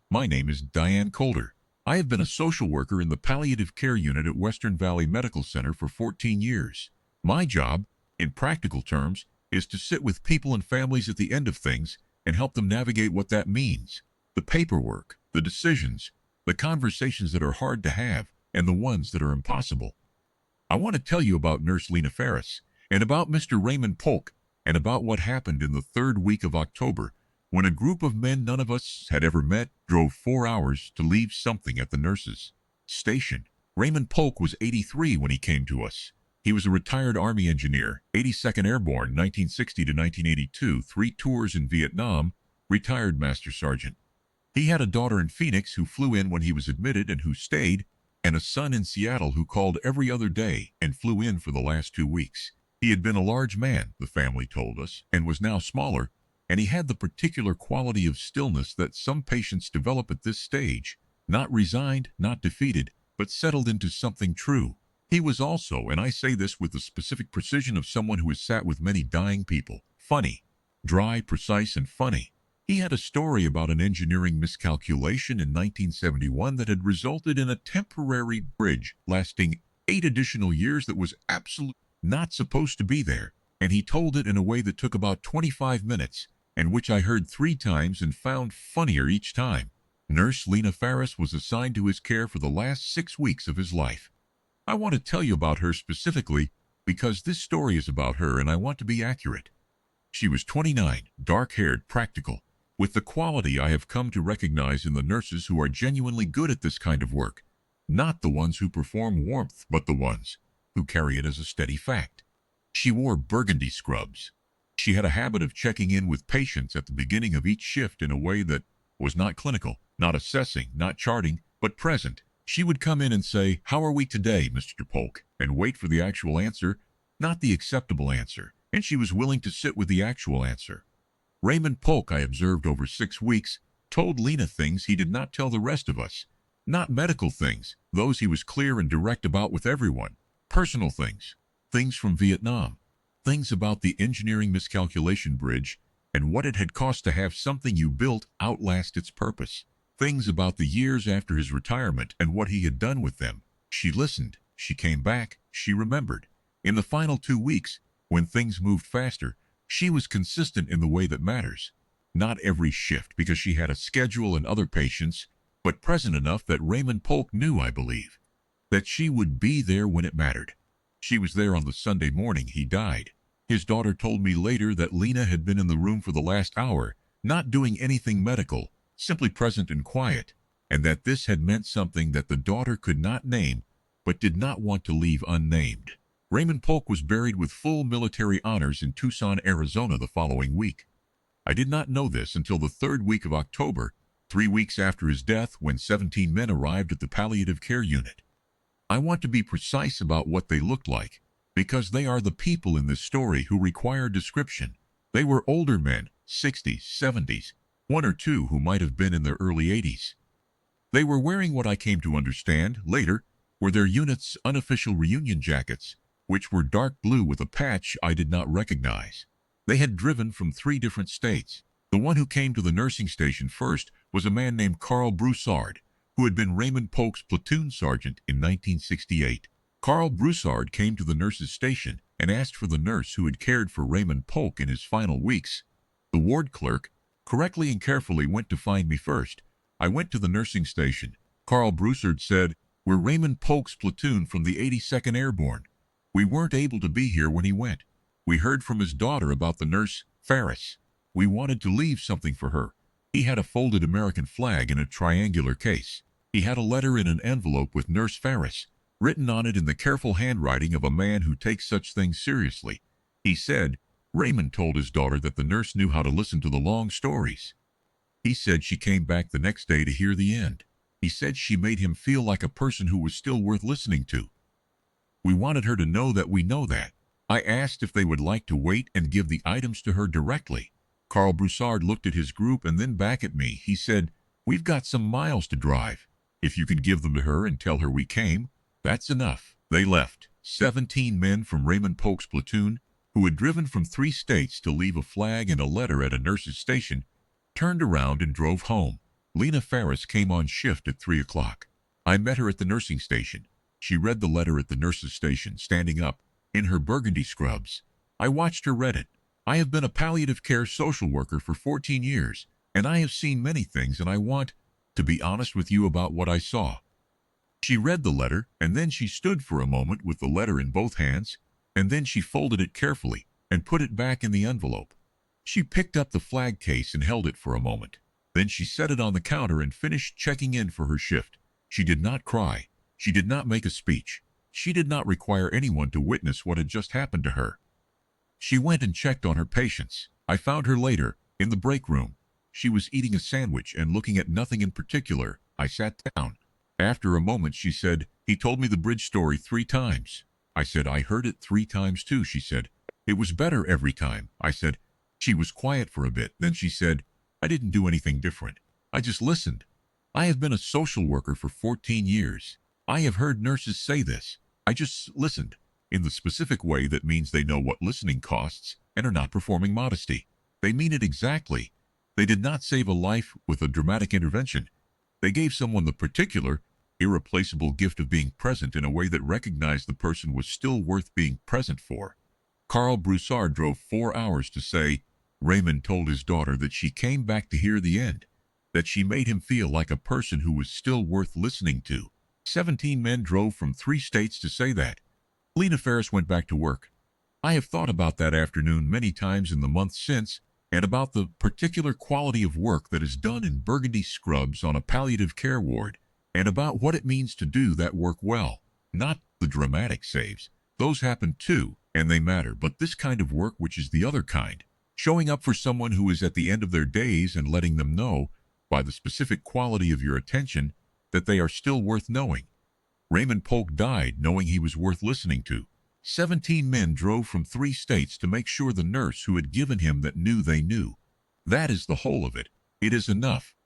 My name is Diane Calder. I have been a social worker in the palliative care unit at Western Valley Medical Center for 14 years. My job, in practical terms, is to sit with people and families at the end of things and help them navigate what that means. The paperwork, the decisions, the conversations that are hard to have, and the ones that are impossible. I want to tell you about Nurse Lena Farris, and about Mr. Raymond Polk, and about what happened in the third week of October, when a group of men none of us had ever met drove 4 hours to leave something at the nurse's station. Raymond Polk was 83 when he came to us. He was a retired Army engineer, 82nd Airborne, 1960 to 1982, 3 tours in Vietnam, retired Master Sergeant. He had a daughter in Phoenix who flew in when he was admitted and who stayed, and a son in Seattle who called every other day and flew in for the last 2 weeks. He had been a large man, the family told us, and was now smaller, and he had the particular quality of stillness that some patients develop at this stage, not resigned, not defeated, but settled into something true. He was also, and I say this with the specific precision of someone who has sat with many dying people, funny, dry, precise, and funny. He had a story about an engineering miscalculation in 1971 that had resulted in a temporary bridge lasting 8 additional years that was absolutely not supposed to be there, and he told it in a way that took about 25 minutes, and which I heard 3 times and found funnier each time. Nurse Lena Farris was assigned to his care for the last 6 weeks of his life. I want to tell you about her specifically because this story is about her and I want to be accurate. She was 29, dark-haired, practical, with the quality I have come to recognize in the nurses who are genuinely good at this kind of work, not the ones who perform warmth, but the ones who carry it as a steady fact. She wore burgundy scrubs. She had a habit of checking in with patients at the beginning of each shift in a way that was not clinical, not assessing, not charting, but present. She would come in and say, "How are we today, Mr. Polk?" and wait for the actual answer, not the acceptable answer, and she was willing to sit with the actual answer. Raymond Polk, I observed over 6 weeks, told Lena things he did not tell the rest of us. Not medical things, those he was clear and direct about with everyone. Personal things, things from Vietnam, things about the engineering miscalculation bridge and what it had cost to have something you built outlast its purpose. Things about the years after his retirement and what he had done with them. She listened, she came back, she remembered. In the final 2 weeks, when things moved faster, she was consistent in the way that matters. Not every shift because she had a schedule and other patients, but present enough that Raymond Polk knew, I believe, that she would be there when it mattered. She was there on the Sunday morning he died. His daughter told me later that Lena had been in the room for the last hour, not doing anything medical, simply present and quiet, and that this had meant something that the daughter could not name, but did not want to leave unnamed. Raymond Polk was buried with full military honors in Tucson, Arizona the following week. I did not know this until the 3rd week of October, 3 weeks after his death, when 17 men arrived at the palliative care unit. I want to be precise about what they looked like, because they are the people in this story who require description. They were older men, 60s, 70s, 1 or 2 who might have been in their early 80s. They were wearing what I came to understand, later, were their unit's unofficial reunion jackets, which were dark blue with a patch I did not recognize. They had driven from 3 different states. The one who came to the nursing station first was a man named Carl Broussard, who had been Raymond Polk's platoon sergeant in 1968. Carl Broussard came to the nurse's station and asked for the nurse who had cared for Raymond Polk in his final weeks. The ward clerk correctly and carefully went to find me first. I went to the nursing station. Carl Broussard said, "We're Raymond Polk's platoon from the 82nd Airborne. We weren't able to be here when he went. We heard from his daughter about the nurse, Farris. We wanted to leave something for her." He had a folded American flag in a triangular case. He had a letter in an envelope with Nurse Farris, written on it in the careful handwriting of a man who takes such things seriously. He said, Raymond told his daughter that the nurse knew how to listen to the long stories. He said she came back the next day to hear the end. He said she made him feel like a person who was still worth listening to. We wanted her to know that we know that. I asked if they would like to wait and give the items to her directly. Carl Broussard looked at his group and then back at me. He said, "We've got some miles to drive. If you could give them to her and tell her we came, that's enough." They left. 17 men from Raymond Polk's platoon, who had driven from 3 states to leave a flag and a letter at a nurse's station, turned around and drove home. Lena Farris came on shift at 3 o'clock. I met her at the nursing station. She read the letter at the nurse's station, standing up, in her burgundy scrubs. I watched her read it. I have been a palliative care social worker for 14 years, and I have seen many things, and I want to be honest with you about what I saw. She read the letter, and then she stood for a moment with the letter in both hands, and then she folded it carefully and put it back in the envelope. She picked up the flag case and held it for a moment. Then she set it on the counter and finished checking in for her shift. She did not cry. She did not make a speech. She did not require anyone to witness what had just happened to her. She went and checked on her patients. I found her later, in the break room. She was eating a sandwich and looking at nothing in particular. I sat down. After a moment she said, "He told me the bridge story 3 times. I said, "I heard it 3 times too." She said, "It was better every time." I said, She was quiet for a bit. Then she said, "I didn't do anything different. I just listened. I have been a social worker for 14 years. I have heard nurses say this. I just listened, in the specific way that means they know what listening costs and are not performing modesty. They mean it exactly. They did not save a life with a dramatic intervention. They gave someone the particular, irreplaceable gift of being present in a way that recognized the person was still worth being present for." Carl Broussard drove 4 hours to say, Raymond told his daughter that she came back to hear the end, that she made him feel like a person who was still worth listening to. 17 men drove from 3 states to say that. Lena Farris went back to work. I have thought about that afternoon many times in the months since, and about the particular quality of work that is done in burgundy scrubs on a palliative care ward, and about what it means to do that work well. Not the dramatic saves. Those happen too, and they matter, but this kind of work, which is the other kind, showing up for someone who is at the end of their days and letting them know, by the specific quality of your attention, that they are still worth knowing. Raymond Polk died knowing he was worth listening to. 17 men drove from 3 states to make sure the nurse who had given him that knew they knew. That is the whole of it. It is enough.